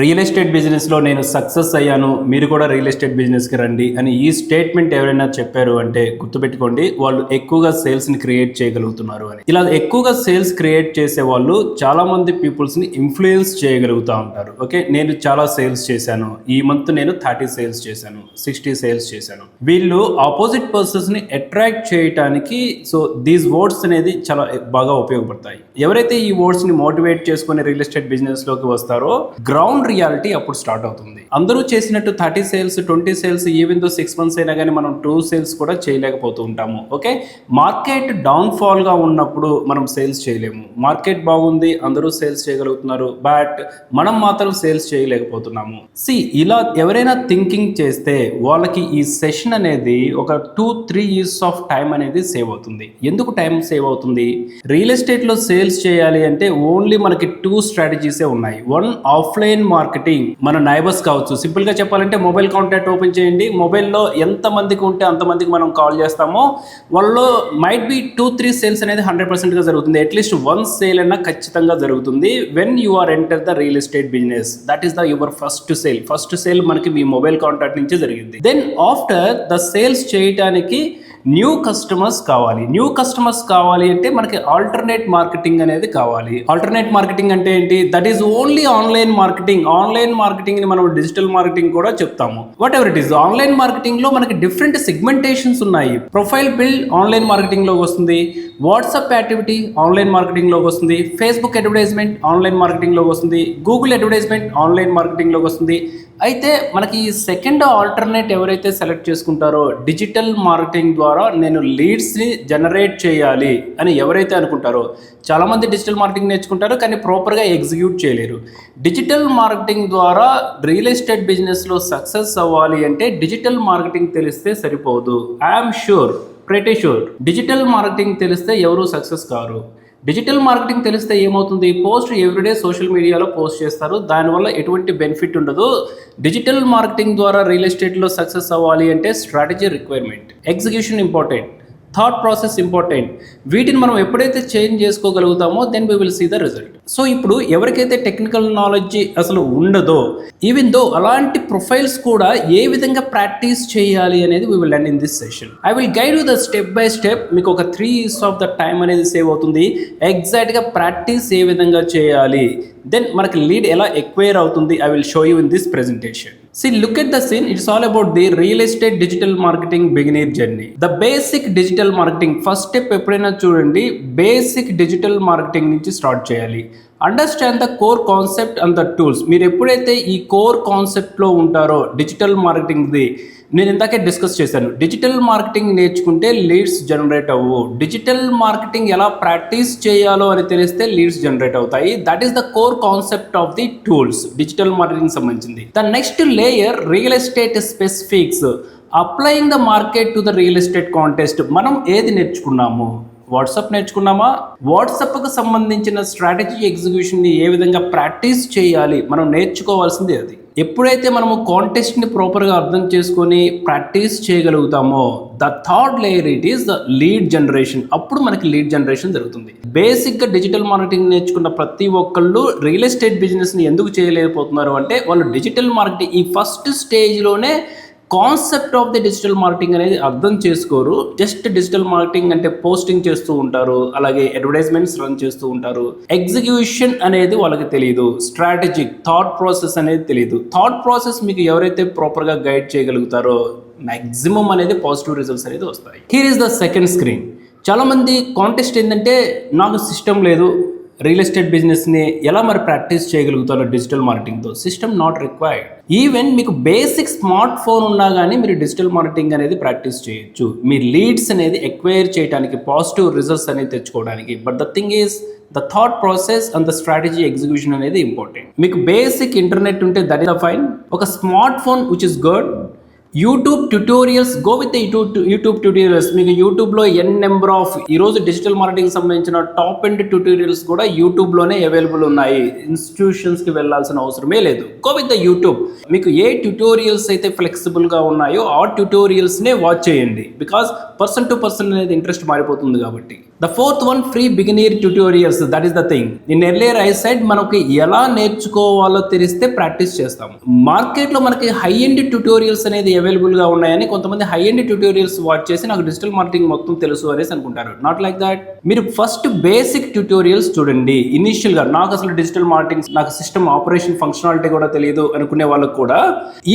Real estate బిజినెస్లో నేను success అయ్యాను, మీరు కూడా రియల్ ఎస్టేట్ బిజినెస్కి రండి అని ఈ స్టేట్మెంట్ ఎవరైనా చెప్పారు అంటే గుర్తుపెట్టుకోండి, వాళ్ళు ఎక్కువగా సేల్స్ని క్రియేట్ చేయగలుగుతున్నారు అని. ఇలా ఎక్కువగా సేల్స్ క్రియేట్ చేసే వాళ్ళు చాలామంది పీపుల్స్ని ఇన్ఫ్లుయెన్స్ చేయగలుగుతూ ఉంటారు. ఓకే, నేను చాలా సేల్స్ చేశాను, ఈ మంత్ నేను 30 సేల్స్ చేశాను, 60 సేల్స్ చేశాను. వీళ్ళు ఆపోజిట్ పర్సన్స్ని అట్రాక్ట్ చేయడానికి దీస్ వర్డ్స్ అనేది చాలా బాగా ఉపయోగపడతాయి. ఎవరైతే ఈ వర్డ్స్ని మోటివేట్ చేసుకుని రియల్ ఎస్టేట్ బిజినెస్లోకి వస్తారో గ్రౌండ్ రియాలిటీ అప్పుడు స్టార్ట్ అవుతుంది. అందరూ చేసినట్టు 30 sales 20 sales even though 6 months అయినా కానీ మనం 2 సేల్స్ కూడా చేయలేకపోతూ ఉంటాము. ఓకే, మార్కెట్ డౌన్ ఫాల్ గా ఉన్నప్పుడు మనం సేల్స్ చేయలేము. మార్కెట్ బాగుంది, అందరూ సేల్స్ చేయగలుగుతున్నారు, బట్ మనం మాత్రం సేల్స్ చేయలేకపోతున్నాము. ఇలా ఎవరైనా థింకింగ్ చేస్తే వాళ్ళకి ఈ సెషన్ అనేది ఒక 2-3 years ఆఫ్ టైం అనేది సేవ్ అవుతుంది. ఎందుకు టైం సేవ్ అవుతుంది? రియల్ ఎస్టేట్ లో సేల్స్ చేయాలి అంటే ఓన్లీ మనకి 2 స్ట్రాటజీసే ఉన్నాయి. One, offline marketing. మన నైబర్స్ కావచ్చు, సింపుల్ గా చెప్పాలంటే మొబైల్ కాంటాక్ట్ ఓపెన్ చేయండి, మొబైల్లో ఎంత మందికి ఉంటే అంతమందికి మనం కాల్ చేస్తామో వాళ్ళలో మైట్ బి 2-3 సేల్స్ అనేది 100% గా జరుగుతుంది. అట్లీస్ట్ 1 సేల్ అన్నా ఖచ్చితంగా జరుగుతుంది. When you are enter the real estate business, that is the your first sale మనకి మీ మొబైల్ కాంటాక్ట్ నుంచి జరిగింది. దెన్ ఆఫ్టర్ ద సేల్స్ చేయడానికి న్యూ కస్టమర్స్ కావాలి అంటే మనకి ఆల్టర్నేట్ మార్కెటింగ్ అనేది కావాలి. ఆల్టర్నేట్ మార్కెటింగ్ అంటే ఏంటి? That is only online marketing ని మనం డిజిటల్ మార్కెటింగ్ కూడా చెప్తాము. What ever it is, online marketing లో మనకి డిఫరెంట్ సెగ్మెంటేషన్స్ ఉన్నాయి. ప్రొఫైల్ బిల్డ్ ఆన్లైన్ మార్కెటింగ్ లోకి వస్తుంది, వాట్సాప్ యాక్టివిటీ ఆన్లైన్ మార్కెటింగ్ లోకి వస్తుంది, ఫేస్బుక్ అడ్వర్టైజ్మెంట్ ఆన్లైన్ మార్కెటింగ్ లోకి వస్తుంది, గూగుల్ అడ్వర్టైజ్మెంట్ ఆన్లైన్ మార్కెటింగ్ లోకి వస్తుంది. అయితే మనకి ఈ సెకండ్ ఆల్టర్నేట్ ఎవరైతే సెలెక్ట్ చేసుకుంటారో, డిజిటల్ మార్కెటింగ్ ద్వారా నేను లీడ్స్ని జనరేట్ చేయాలి అని ఎవరైతే అనుకుంటారో, చాలామంది డిజిటల్ మార్కెటింగ్ నేర్చుకుంటారు కానీ ప్రాపర్గా ఎగ్జిక్యూట్ చేయలేరు. డిజిటల్ మార్కెటింగ్ ద్వారా రియల్ ఎస్టేట్ బిజినెస్లో సక్సెస్ అవ్వాలి అంటే డిజిటల్ మార్కెటింగ్ తెలిస్తే సరిపోదు. I'm pretty sure digital marketing తెలిస్తే ఎవరు సక్సెస్ కారు. డిజిటల్ మార్కెటింగ్ తెలిస్తే ఏమవుతుంది? పోస్ట్ ఎవ్రీడే సోషల్ మీడియాలో పోస్ట్ చేస్తారు, దానివల్ల ఎటువంటి బెనిఫిట్ ఉండదు. డిజిటల్ మార్కెటింగ్ ద్వారా రియల్ ఎస్టేట్లో సక్సెస్ అవ్వాలి అంటే strategy requirement, execution important, thought process important. వీటిని మనం ఎప్పుడైతే చేంజ్ చేసుకోగలుగుతామో then we will see the result. So ఇప్పుడు ఎవరికైతే టెక్నికల్ నాలెడ్జ్ అసలు ఉండదో, ఈవెన్ దో అలాంటి ప్రొఫైల్స్ కూడా ఏ విధంగా ప్రాక్టీస్ చేయాలి అనేది we will learn in this session. I will guide you the step by step. మీకు ఒక 3 years ఆఫ్ ద టైం అనేది సేవ్ అవుతుంది. ఎగ్జాక్ట్గా ప్రాక్టీస్ ఏ విధంగా చేయాలి, దెన్ మనకి లీడ్ ఎలా ఎక్వైర్ అవుతుంది, I will show you in this presentation. Look at the scene. It's all about the real estate digital marketing beginner journey. The basic digital marketing. First step ఎప్పుడైనా చూడండి, basic digital marketing నుంచి start చేయాలి. Understand the core concept and the tools. మీరు ఎప్పుడైతే ఈ core కాన్సెప్ట్లో ఉంటారో digital మార్కెటింగ్ది, నేను ఇందాకే డిస్కస్ చేశాను, డిజిటల్ మార్కెటింగ్ నేర్చుకుంటే లీడ్స్ జనరేట్ అవ్వు. డిజిటల్ మార్కెటింగ్ ఎలా ప్రాక్టీస్ చేయాలో అని తెలిస్తే లీడ్స్ జనరేట్ అవుతాయి. That is the core concept of the tools, digital marketing సంబంధించింది. The next layer real estate specifics, applying the market to the real estate context. మనం ఏది నేర్చుకున్నాము? వాట్సాప్ నేర్చుకున్నామా? వాట్సాప్కి సంబంధించిన స్ట్రాటజీ ఎగ్జిక్యూషన్ని ఏ విధంగా ప్రాక్టీస్ చేయాలి మనం నేర్చుకోవాల్సింది అది. ఎప్పుడైతే మనము కాంటెస్ట్ని ప్రాపర్గా అర్థం చేసుకొని ప్రాక్టీస్ చేయగలుగుతామో, the third layer it is the lead generation. అప్పుడు మనకి లీడ్ జనరేషన్ జరుగుతుంది. బేసిక్గా డిజిటల్ మార్కెటింగ్ నేర్చుకున్న ప్రతి ఒక్కళ్ళు రియల్ ఎస్టేట్ బిజినెస్ని ఎందుకు చేయలేకపోతున్నారు అంటే, వాళ్ళు డిజిటల్ మార్కెటింగ్ ఈ ఫస్ట్ స్టేజ్లోనే concept of the digital marketing అనేది అర్థం చేసుకోరు. జస్ట్ డిజిటల్ మార్కెటింగ్ అంటే పోస్టింగ్ చేస్తూ ఉంటారు, అలాగే అడ్వర్టైజ్మెంట్స్ రన్ చేస్తూ ఉంటారు. ఎగ్జిక్యూషన్ అనేది వాళ్ళకి తెలియదు, స్ట్రాటజిక్ థాట్ ప్రాసెస్ అనేది తెలియదు. థాట్ ప్రాసెస్ మీకు ఎవరైతే ప్రాపర్గా గైడ్ చేయగలుగుతారో మ్యాక్సిమం అనేది పాజిటివ్ రిజల్ట్స్ అనేది వస్తాయి. Here is the second screen. చాలామంది కాంటెస్ట్ ఏంటంటే, నాకు సిస్టమ్ లేదు, రియల్ ఎస్టేట్ బిజినెస్ని ఎలా మరి ప్రాక్టీస్ చేయగలుగుతారో డిజిటల్ మార్కెటింగ్తో. System not required. ఈవెన్ మీకు బేసిక్ స్మార్ట్ ఫోన్ ఉన్నా కానీ మీరు డిజిటల్ మార్కెటింగ్ అనేది ప్రాక్టీస్ చేయొచ్చు, మీ లీడ్స్ అనేది ఎక్వైర్ చేయడానికి, పాజిటివ్ రిజల్ట్స్ అనేది తెచ్చుకోవడానికి. But the thing is the thought process and the strategy execution అనేది ఇంపార్టెంట్. మీకు బేసిక్ ఇంటర్నెట్ ఉంటే దట్ ఈస్ ఫైన్. ఒక smart phone which is good. YouTube tutorials, go with YouTube tutorials. మీకు యూట్యూబ్లో number of ఈరోజు digital marketing సంబంధించిన top end tutorials కూడా యూట్యూబ్లోనే available ఉన్నాయి. ఇన్స్టిట్యూషన్స్కి వెళ్ళాల్సిన అవసరమే లేదు. Go with the YouTube. మీకు ఏ ట్యూటోరియల్స్ అయితే ఫ్లెక్సిబుల్గా ఉన్నాయో ఆ ట్యూటోరియల్స్నే వాచ్ చేయండి. బికాస్ పర్సన్ టు పర్సన్ అనేది ఇంట్రెస్ట్ మారిపోతుంది కాబట్టి. The fourth one, free beginner tutorials. That is the thing. In earlier I side మనకి ఎలా నేర్చుకోవాలో తెలిస్తే ప్రాక్టీస్ చేస్తాము. మార్కెట్లో మనకి హై ఎండ్ ట్యూటోరియల్స్ అనేది అవైలబుల్గా ఉన్నాయని కొంతమంది హై ఎండ్ ట్యూటోరియల్స్ వాచ్ చేసి నాకు డిజిటల్ మార్కెటింగ్ మొత్తం తెలుసు అనేసి అనుకుంటారు. Not like that. మీరు ఫస్ట్ బేసిక్ ట్యూటోరియల్స్ చూడండి. ఇనిషియల్గా నాకు అసలు డిజిటల్ మార్కెటింగ్, నాకు సిస్టమ్ ఆపరేషన్ ఫంక్షనాలిటీ కూడా తెలియదు అనుకునే వాళ్ళకు కూడా,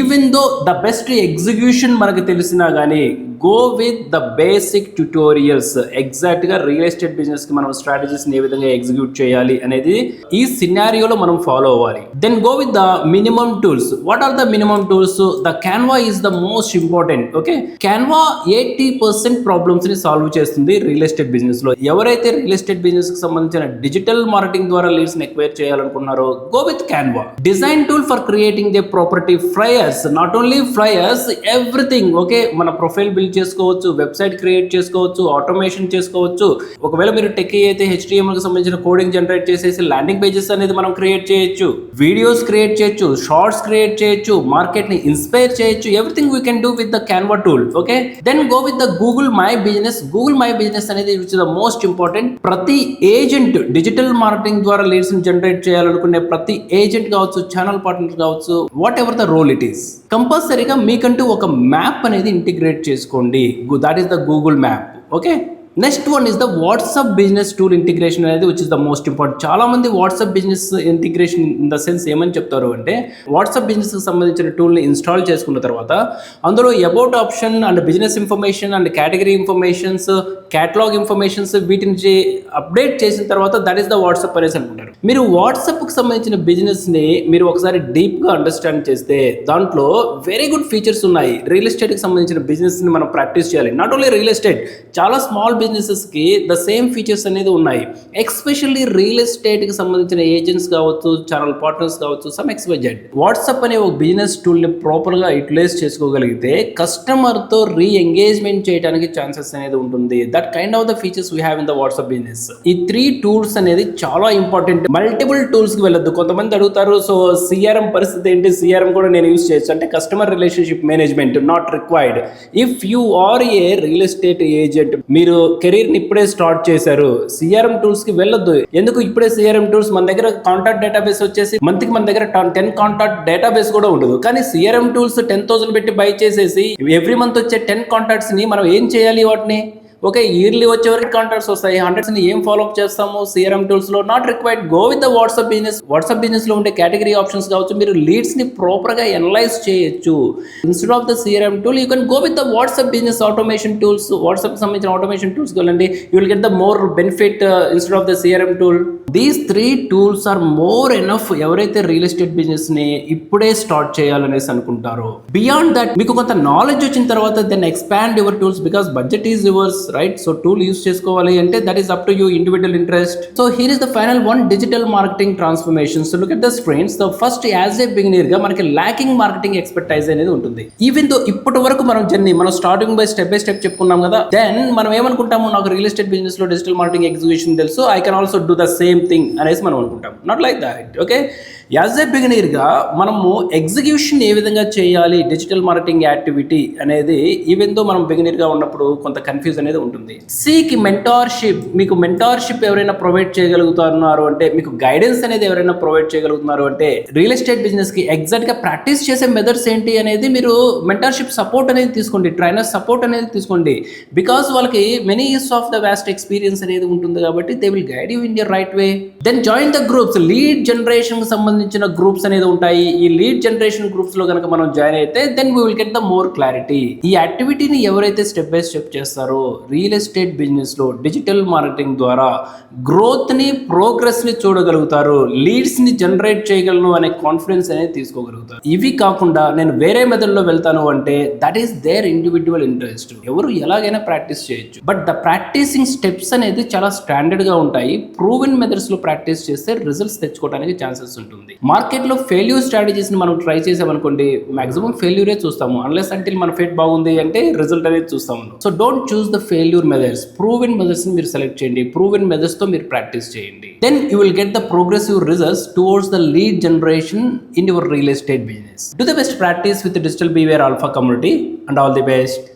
even though the best execution మనకు తెలిసినా కానీ go with the basic tutorials. ఎగ్జాక్ట్గా రియల్ ఎస్టేట్ బిజినెస్కి మనం స్ట్రాటజీస్ని ఏ విధంగా ఎగ్జిక్యూట్ చేయాలి అనేది ఈ సినారియోలో మనం ఫాలో అవ్వాలి. Then go with the minimum tools. What are the minimum tools? The Canva is the most important. Okay, Canva 80% problems ని సాల్వ్ చేస్తుంది రియల్ ఎస్టేట్ బిజినెస్ లో. ఎవరైతే రియల్ ఎస్టేట్ బిజినెస్ కి సంబంధించిన డిజిటల్ మార్కెటింగ్ ద్వారా లీడ్స్ ని acquire చేయాలనుకున్నారో go with Canva. Design tool for creating the property flyers. Not only flyers, everything. Okay, మన ప్రొఫైల్ బిల్డ్ చేసుకోవచ్చు, వెబ్సైట్ క్రియేట్ చేసుకోవచ్చు, ఆటోమేషన్ చేసుకోవచ్చు. ఒకవేళ మీరు టెక్ అయితే HTML కి సంబంధించిన కోడింగ్ జనరేట్ చేసేసి ల్యాండింగ్ పేజెస్ అనేది మనం క్రియేట్ చేయొచ్చు, వీడియోస్ క్రియేట్ చేయొచ్చు, షార్ట్స్ క్రియేట్ చేయొచ్చు, మార్కెట్ ని ఇన్స్పైర్ చేయొచ్చు. Everything we can do with the Canva tool. Okay, then go with the Google my business. Google my business అనేది which is the most important. ప్రతి agent digital marketing ద్వారా leads ని generate చేయాలనుకునే ప్రతి agent కావచ్చు, channel partner కావచ్చు, whatever the role it is, కంపల్సరీగా మీకంటూ ఒక మ్యాప్ అనేది ఇంటిగ్రేట్ చేసుకోండి. That is the Google map. Okay, next one is the WhatsApp business tool integration అనేది which is the most important. చాలా మంది WhatsApp business integration in the sense ఏమని చెప్తారు అంటే, వాట్సాప్ బిజినెస్ కి సంబంధించిన టూల్ని ఇన్స్టాల్ చేసుకున్న తర్వాత అందులో about option and business information and category informations, catalogue informations వీటిని అప్డేట్ చేసిన తర్వాత దట్ ఈస్ ద వాట్సాప్ అనేసి అనుకుంటారు. మీరు వాట్సాప్కి సంబంధించిన బిజినెస్ని మీరు ఒకసారి డీప్గా అండర్స్టాండ్ చేస్తే దాంట్లో వెరీ గుడ్ ఫీచర్స్ ఉన్నాయి. రియల్ ఎస్టేట్కి సంబంధించిన బిజినెస్ని మనం ప్రాక్టీస్ చేయాలి. నాట్ ఓన్లీ రియల్ ఎస్టేట్, చాలా స్మాల్ బిజినెసెస్కి ద సేమ్ ఫీచర్స్ అనేది ఉన్నాయి. ఎస్పెషల్లీ రియల్ ఎస్టేట్కి సంబంధించిన ఏజెంట్స్ కావచ్చు, ఛానల్ పార్ట్నర్స్ కావచ్చు, సమ్ XYZ. వాట్సాప్ అనే ఒక బిజినెస్ టూల్ని ప్రాపర్గా యూటిలైజ్ చేసుకోగలిగితే కస్టమర్తో రీఎంగేజ్మెంట్ చేయడానికి ఛాన్సెస్ అనేది ఉంటుంది. That kind of the features we have in the WhatsApp business. ఈ 3 టూల్స్ అనేది చాలా ఇంపార్టెంట్. మల్టిపుల్ టూల్స్కి వెళ్ళొద్దు. కొంతమంది అడుగుతారు, సో CRM పరిస్థితి ఏంటి? CRM కూడా నేను యూజ్ చేయొచ్చు అంటే, customer relationship management not required. If you are a real estate agent, మీరు కెరీర్ని ఇప్పుడే స్టార్ట్ చేశారు, CRM టూల్స్కి వెళ్ళొద్దు. ఎందుకు? ఇప్పుడే CRM టూల్స్ మన దగ్గర కాంటాక్ట్ డేటాబేస్ వచ్చేసి మంత్కి మన దగ్గర 10 కాంటాక్ట్ డేటాబేస్ కూడా ఉండదు. కానీ CRM టూల్స్ 10,000 పెట్టి బై చేసేసి ఎవ్రీ మంత్ వచ్చే 10 కాంటాక్ట్స్ని మనం ఏం చేయాలి? వాటిని ఓకే, ఇయర్లీ వచ్చే వరకు కాంటాక్ట్స్ వస్తాయి. 100ని ఏం ఫాలోఅప్ చేస్తాము CRM టూల్స్ లో? Not required. Go with the WhatsApp business. WhatsApp business లో ఉండే కేటగిరీ ఆప్షన్స్ కావచ్చు, మీరు లీడ్స్ ని ప్రాపర్ గా అనలైజ్ చేయొచ్చు. Instead of the CRM tool you can go with the WhatsApp business automation tools. WhatsApp సంబంధించిన automation tools వెళ్ళండి. You will get the more benefit instead of the CRM tool. These 3 tools are more enough. ఎవరైతే real estate business ని ఇప్పుడే start చేయాలనేసి అనుకుంటారో, beyond that మీకు కొంత knowledge వచ్చిన తర్వాత then expand your tools, because budget is yours, right? So tool use చేసుకోవాలి అంటే that is up to you, individual interest. So here is the final one, digital marketing transformation. So look at the screens. The first, as a beginner గా మనకి lacking marketing expertise అనేది ఉంటుంది. Even though ఇప్పటి వరకు మనం starting by step చెప్పుకున్నాం కదా. Then మనం ఏమనుకుంటాము, నాకు రియల్ ఎస్టేట్ బిజినెస్ లో డిజిటల్ మార్కెటింగ్ ఎగ్జిక్యూషన్ తెలుసు, I can also do the same thing అనేసి మనం అనుకుంటాం. Not like that. Okay, as a బిగినర్గా మనము ఎగ్జిక్యూషన్ ఏ విధంగా చేయాలి డిజిటల్ మార్కెటింగ్ యాక్టివిటీ అనేది, ఈవెన్ దో మనం బిగినర్గా ఉన్నప్పుడు కొంత కన్ఫ్యూజ్ అనేది ఉంటుంది. Seek mentorship. మీకు మెంటార్షిప్ ఎవరైనా ప్రొవైడ్ చేయగలుగుతున్నారు అంటే, మీకు గైడెన్స్ అనేది ఎవరైనా ప్రొవైడ్ చేయగలుగుతున్నారు అంటే, రియల్ ఎస్టేట్ బిజినెస్కి ఎగ్జాక్ట్గా ప్రాక్టీస్ చేసే మెథడ్స్ ఏంటి అనేది మీరు మెంటార్షిప్ సపోర్ట్ అనేది తీసుకోండి, ట్రైనర్ సపోర్ట్ అనేది తీసుకోండి. బికాస్ వాళ్ళకి many years of the vast experience అనేది ఉంటుంది కాబట్టి they will guide you in your right way. Then join the groups. Lead generation కి సంబంధించిన గ్రూప్స్ అనేది ఉంటాయి. ఈ లీడ్ జనరేషన్ గ్రూప్స్ లో కనుక మనం జాయిన్ అయితే then we will get the more clarity. ఈ యాక్టివిటీని ఎవరైతే స్టెప్ బై స్టెప్ చేస్తారో రియల్ ఎస్టేట్ బిజినెస్లో డిజిటల్ మార్కెటింగ్ ద్వారా గ్రోత్ని ప్రోగ్రెస్ని చూడగలుగుతారు, లీడ్స్ని జనరేట్ చేయగలను అనే కాన్ఫిడెన్స్ అనేది తీసుకోగలుగుతారు. ఇవి కాకుండా నేను వేరే మెథడ్లో వెళ్తాను అంటే that is there individual interest. ఎవరు ఎలాగైనా ప్రాక్టీస్ చేయొచ్చు, బట్ ద ప్రాక్టీసింగ్ స్టెప్స్ అనేది చాలా స్టాండర్డ్గా ఉంటాయి. ప్రూవెన్ మెథడ్స్లో ప్రాక్టీస్ చేస్తే రిజల్ట్స్ తెచ్చుకోవడానికి ఛాన్సెస్ ఉంటుంది. మార్కెట్లో ఫెయిల్యూర్ స్ట్రాటజీస్ని మనం ట్రై చేసామనుకోండి, మాక్సిమం ఫెయిల్యూరే చూస్తాము, అన్లెస్ అంటిల్ మన ఫేట్ బాగుంది అంటే రిజల్ట్ అనేది చూస్తాము. So don't choose the failure methods, proven మెథడ్స్ని మీరు సెలెక్ట్ చేయండి, ప్రూవెన్ మెథడ్స్తో మీరు ప్రాక్టీస్ చేయండి. Then you will get the progressive results towards the lead generation in your real estate business. Do the best practice with the Digital Beware Alpha community and all the best.